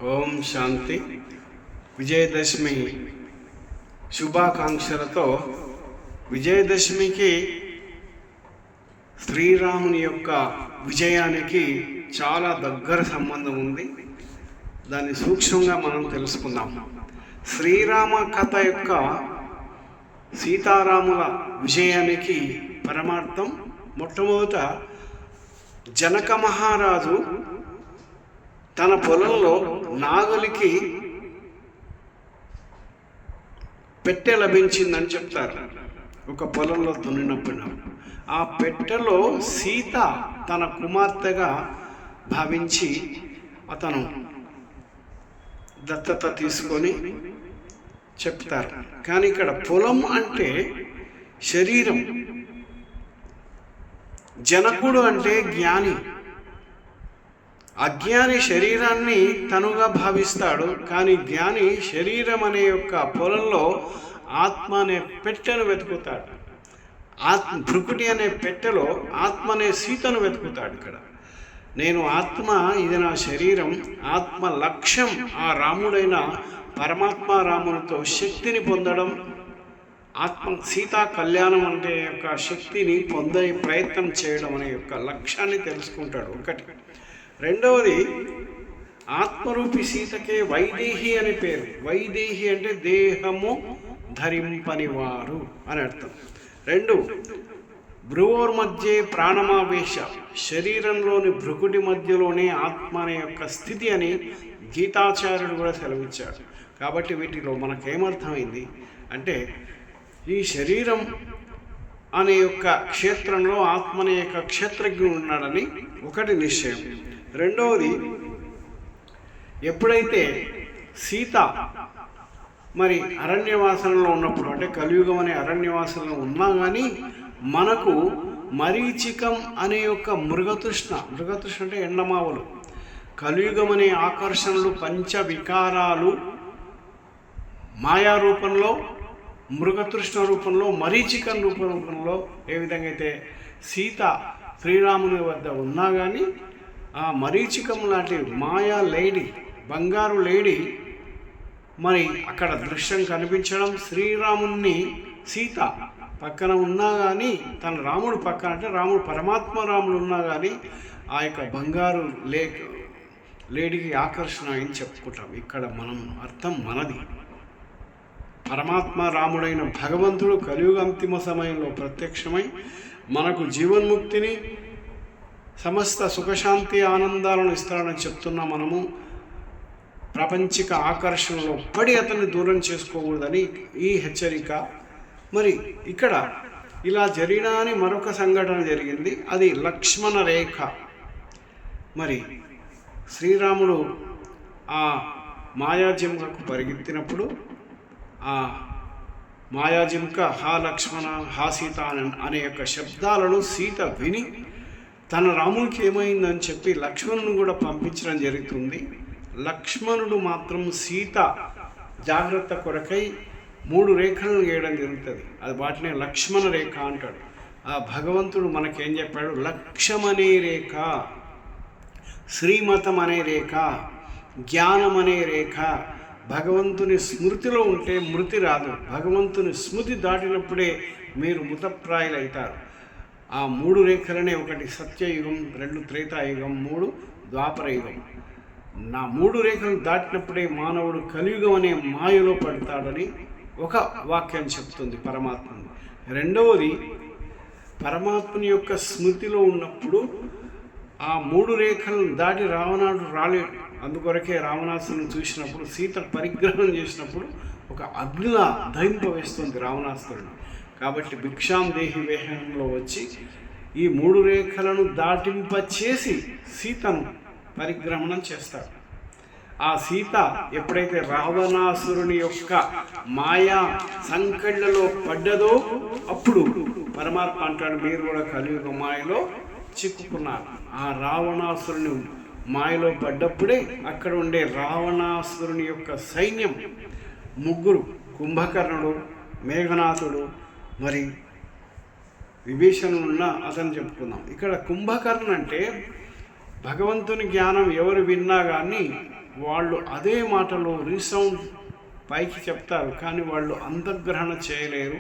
ఓం శాంతి. విజయదశమి శుభాకాంక్షలతో విజయదశమికి శ్రీరాముని యొక్క విజయానికి చాలా దగ్గర సంబంధం ఉంది. దాన్ని సూక్ష్మంగా మనం తెలుసుకుందాం. శ్రీరామ కథ యొక్క సీతారాముల విజయానికి పరమార్థం మొట్టమొదట జనక మహారాజు తన పొలంలో నాగలికి పెట్టె లభించిందని చెప్తారు. ఒక పొలంలో దున్నినప్పుడు ఆ పెట్టెలో సీత తన కుమార్తెగా భావించి అతను దత్తత తీసుకొని చెప్తారు. కానీ ఇక్కడ పొలం అంటే శరీరం, జనకుడు అంటే జ్ఞాని. అజ్ఞాని శరీరాన్ని తనుగా భావిస్తాడు, కానీ జ్ఞాని శరీరం అనే యొక్క పొలంలో ఆత్మ అనే పెట్టెను వెతుకుతాడు. భృకుటి అనే పెట్టెలో ఆత్మ అనే సీతను వెతుకుతాడు. ఇక్కడ నేను ఆత్మ, ఇది నా శరీరం. ఆత్మ లక్ష్యం ఆ రాముడైన పరమాత్మ రామునితో శక్తిని పొందడం, ఆత్మ సీతా కళ్యాణం అంటే యొక్క శక్తిని పొందే ప్రయత్నం చేయడం అనే యొక్క లక్ష్యాన్ని తెలుసుకుంటాడు. ఒకటి. రెండవది, ఆత్మరూపి సీతకే వైదేహి అని పేరు. వైదేహి అంటే దేహము ధరింపనివారు అని అర్థం. రెండు, భ్రువోర్మధ్యే ప్రాణమావేశ, శరీరంలోని భృకుటి మధ్యలోనే ఆత్మ అనే యొక్క స్థితి అని గీతాచార్యుడు కూడా సెలవిచ్చాడు. కాబట్టి వీటిలో మనకేమర్థమైంది అంటే ఈ శరీరం అనే యొక్క క్షేత్రంలో ఆత్మ అనే యొక్క క్షేత్రజ్ఞుడు ఉన్నాడని ఒకటి నిశ్చయం. రెండవది, ఎప్పుడైతే సీత మరి అరణ్యవాసంలో ఉన్నప్పుడు, అంటే కలియుగం అనే అరణ్యవాసంలో ఉన్నా కానీ మనకు మరీచికం అనే యొక్క మృగతృష్ణ అంటే ఎండమావులు, కలియుగం అనే ఆకర్షణలు, పంచ వికారాలు మాయా రూపంలో, మృగతృష్ణ రూపంలో, మరీచికం రూపంలో ఏ విధంగా అయితే సీత శ్రీరాముని వద్ద ఉన్నా కానీ ఆ మరీచికం లాంటి మాయా లేడీ, బంగారు లేడీ మరి అక్కడ దృశ్యం కనిపించడం, శ్రీరాముని సీత పక్కన ఉన్నా కానీ, తన రాముడు పక్కన అంటే రాముడు పరమాత్మ రాముడు ఉన్నా కానీ ఆ యొక్క బంగారు లేడీకి ఆకర్షణ అని చెప్పుకుంటాం. ఇక్కడ మనం అర్థం మనది. పరమాత్మ రాముడైన భగవంతుడు కలియుగ అంతిమ సమయంలో ప్రత్యక్షమై మనకు జీవన్ముక్తిని, సమస్త సుఖశాంతి ఆనందాలను ఇస్తాడని చెప్తున్నా. మనము ప్రాపంచిక ఆకర్షణలో పడి అతన్ని దూరం చేసుకోకూడదని ఈ హెచ్చరిక. మరి ఇక్కడ ఇలా జరిగినా అని మరొక సంఘటన జరిగింది, అది లక్ష్మణ రేఖ. మరి శ్రీరాముడు ఆ మాయాజింకకు పరిగెత్తినప్పుడు ఆ మాయాజింక హా లక్ష్మణ హా సీత అనే యొక్క శబ్దాలను సీత విని తన రామునికి ఏమైందని చెప్పి లక్ష్మణుని కూడా పంపించడం జరుగుతుంది. లక్ష్మణుడు మాత్రం సీత జాగ్రత్త కొరకై 3 రేఖలను గీయడం జరుగుతుంది. అది వాటిని లక్ష్మణ రేఖ అంటాడు. ఆ భగవంతుడు మనకేం చెప్పాడు? లక్ష్యం అనే రేఖ, శ్రీమతం అనే రేఖ, జ్ఞానం అనే రేఖ. భగవంతుని స్మృతిలో ఉంటే మృతి రాదు. భగవంతుని స్మృతి దాటినప్పుడే మీరు మృతప్రాయులవుతారు. ఆ 3 రేఖలనే, ఒకటి సత్యయుగం, 2 త్రేతాయుగం, 3 ద్వాపరయుగం. నా 3 రేఖలు దాటినప్పుడే మానవుడు కలియుగం అనే మాయలో పడతాడని ఒక వాక్యం చెప్తుంది పరమాత్మని. రెండవది, పరమాత్మని యొక్క స్మృతిలో ఉన్నప్పుడు ఆ 3 రేఖలను దాటి రావణాడు రాలేడు. అందుకొరకే రావణాసురుని చూసినప్పుడు, సీత పరిగ్రహం చేసినప్పుడు ఒక అగ్నిలా దహింపవేస్తుంది రావణాసురుని. కాబట్టి భిక్షాం దేహి వేహంలో వచ్చి ఈ 3 రేఖలను దాటింపచేసి సీతను పరిగ్రహణం చేస్తాడు. ఆ సీత ఎప్పుడైతే రావణాసురుని యొక్క మాయా సంకళ్ళలో పడ్డదో అప్పుడు పరమాత్మ అంటాడు, మీరు కూడా కలియుగ మాయలో చిక్కుకున్నారు. ఆ రావణాసురుని మాయలో పడ్డప్పుడే అక్కడ ఉండే రావణాసురుని యొక్క సైన్యం 3, కుంభకర్ణుడు, మేఘనాథుడు, మరి విభీషణుడున్న అతను చెప్పుకుందాం. ఇక్కడ కుంభకర్ణ అంటే భగవంతుని జ్ఞానం ఎవరు విన్నా కానీ వాళ్ళు అదే మాటలు రీసౌండ్ పైకి చెప్తారు, కానీ వాళ్ళు అంతర్గ్రహణ చేయలేరు.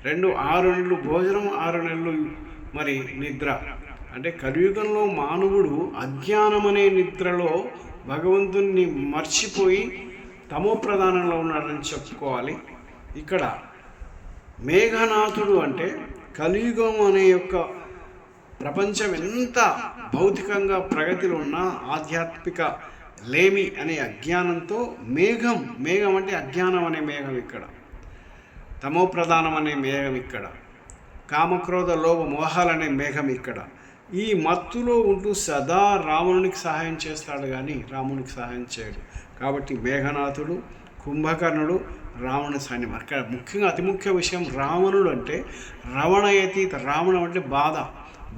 6 నెలలు భోజనం, 6 నెలలు మరి నిద్ర. అంటే కలియుగంలో మానవుడు అజ్ఞానం అనే నిద్రలో భగవంతుణ్ణి మర్చిపోయి తమో ప్రధానంలో ఉన్నాడని చెప్పుకోవాలి. ఇక్కడ మేఘనాథుడు అంటే కలియుగం అనే యొక్క ప్రపంచం ఎంత భౌతికంగా ప్రగతిలో ఉన్నా ఆధ్యాత్మిక లేమి అనే అజ్ఞానంతో మేఘం అంటే అజ్ఞానం అనే మేఘం ఇక్కడ, తమో ప్రధానం అనే మేఘం ఇక్కడ, కామక్రోధ లోభ మోహాలనే మేఘం ఇక్కడ. ఈ మత్తులో ఉంటూ సదా రావణునికి సహాయం చేస్తాడు కానీ రామునికి సహాయం చేయడు. కాబట్టి మేఘనాథుడు, కుంభకర్ణుడు, రావణ సైన్యం. అక్కడ ముఖ్యంగా అతి ముఖ్య విషయం రావణుడు అంటే రవణయతీత. రావణం అంటే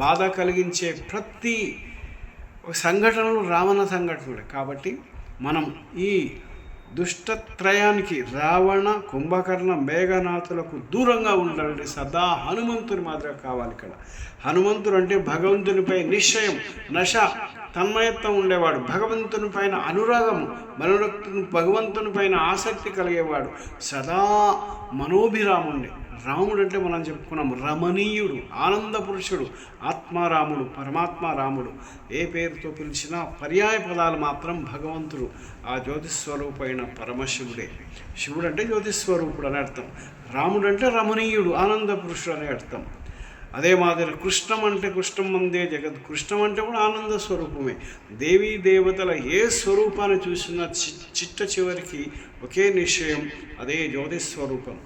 బాధ కలిగించే ప్రతి సంఘటనలు రావణ సంఘటనలే. కాబట్టి మనం ఈ దుష్టత్రయానికి రావణ, కుంభకర్ణ, మేఘనాథులకు దూరంగా ఉండాలంటే సదా హనుమంతుని మాదిరిగా కావాలి. ఇక్కడ హనుమంతుడు అంటే భగవంతునిపై నిశ్చయం, నశ, తన్మయత్వం ఉండేవాడు, భగవంతుని పైన అనురాగము, భగవంతుని పైన ఆసక్తి కలిగేవాడు, సదా మనోభిరాముండే. రాముడు అంటే మనం చెప్పుకున్నాం రమణీయుడు, ఆనంద పురుషుడు, ఆత్మారాముడు, పరమాత్మ రాముడు. ఏ పేరుతో పిలిచినా పర్యాయ పదాలు మాత్రం భగవంతుడు, ఆ జ్యోతిస్వరూపైన పరమశివుడే. శివుడు అంటే జ్యోతిస్వరూపుడు అని అర్థం, రాముడు అంటే రమణీయుడు, ఆనంద పురుషుడు అనే అర్థం. అదే మాదిరి కృష్ణం అంటే కృష్ణం వందే జగత్, కృష్ణం అంటే కూడా ఆనంద స్వరూపమే. దేవీ దేవతల ఏ స్వరూపాన్ని చూసినా చిట్ట చివరికి ఒకే నిశ్చయం, అదే జ్యోతిస్వరూపం.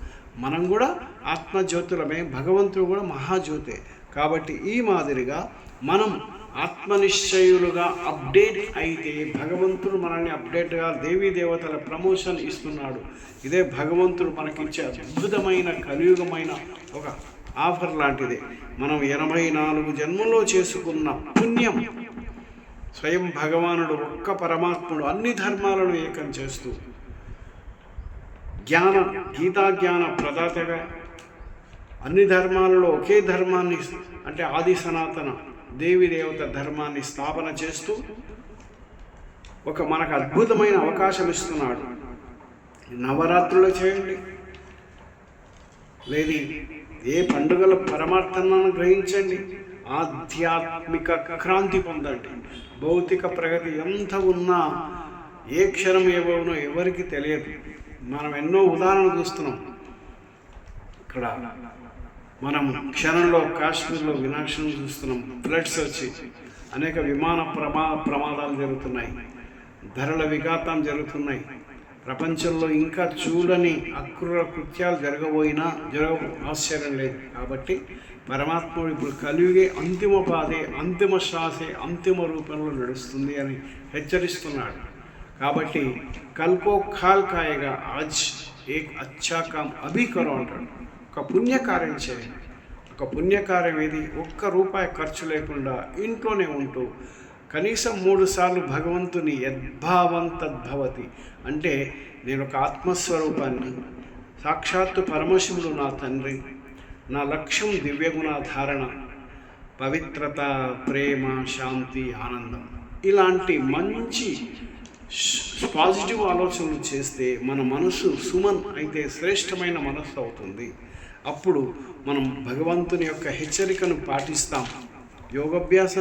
మనం కూడా ఆత్మజ్యోతులమే, భగవంతుడు కూడా మహాజ్యోతే. కాబట్టి ఈ మాదిరిగా మనం ఆత్మనిశ్చయులుగా అప్డేట్ అయితే భగవంతుడు మనల్ని అప్డేట్గా దేవీ దేవతల ప్రమోషన్ ఇస్తున్నాడు. ఇదే భగవంతుడు మనకిచ్చే అద్భుతమైన కలియుగమైన ఒక ఆఫర్ లాంటిదే. మనం 84 జన్మల్లో చేసుకున్న పుణ్యం. స్వయం భగవానుడు ఒక్క పరమాత్ముడు అన్ని ధర్మాలను ఏకం చేస్తూ గీతా జ్ఞాన ప్రదాతగా అన్ని ధర్మాలలో ఒకే ధర్మాన్ని అంటే ఆది సనాతన దేవి దేవత ధర్మాన్ని స్థాపన చేస్తూ మనకు అద్భుతమైన అవకాశం ఇస్తున్నాడు. నవరాత్రులు చేయండి, లేదు ఏ పండుగల పరమార్థాన్ని గ్రహించండి, ఆధ్యాత్మిక క్రాంతి పొందండి. భౌతిక ప్రగతి ఎంత ఉన్నా ఏ క్షణం ఏమవునో ఎవరికి తెలియదు. మనం ఎన్నో ఉదాహరణలు చూస్తున్నాం. ఇక్కడ మనం క్షణంలో కాశ్మీర్లో వినాశనం చూస్తున్నాం. ఫ్లడ్స్ వచ్చి అనేక విమాన ప్రమాదాలు జరుగుతున్నాయి, ధరల విఘాతం జరుగుతున్నాయి. ప్రపంచంలో ఇంకా చూడని అక్రూర కృత్యాలు జరగబోయినా ఆశ్చర్యం లేదు. కాబట్టి పరమాత్ముడు ఇప్పుడు కలియుగే అంతిమ పాదే, అంతిమ శ్వాసే, అంతిమ రూపంలో నడుస్తుంది అని హెచ్చరిస్తున్నాడు. కాబట్టి కల్కో ఖాల్ కాయగా ఆజ్ ఏక్ అచ్చా కామ్ అభి కరో అంటాడు. ఒక పుణ్యకార్యం చేయండి. ఒక పుణ్యకార్యం ఏది? ₹1 ఖర్చు లేకుండా ఇంట్లోనే ఉంటూ కనీసం 3 సార్లు భగవంతుని యద్భావం తద్భవతి అంటే నేను ఒక ఆత్మస్వరూపాన్ని, సాక్షాత్తు పరమశివుడు నా తండ్రి, నా లక్ష్యం దివ్యగుణ ధారణ, పవిత్రత, ప్రేమ, శాంతి, ఆనందం, ఇలాంటి మంచి పాజిటివ్ ఆలోచనలు చేస్తే మన మనసు సుమన్ అయితే శ్రేష్టమైన మనస్సు అవుతుంది. అప్పుడు మనం భగవంతుని యొక్క హెచ్చరికను పాటిస్తాం. యోగాభ్యాసం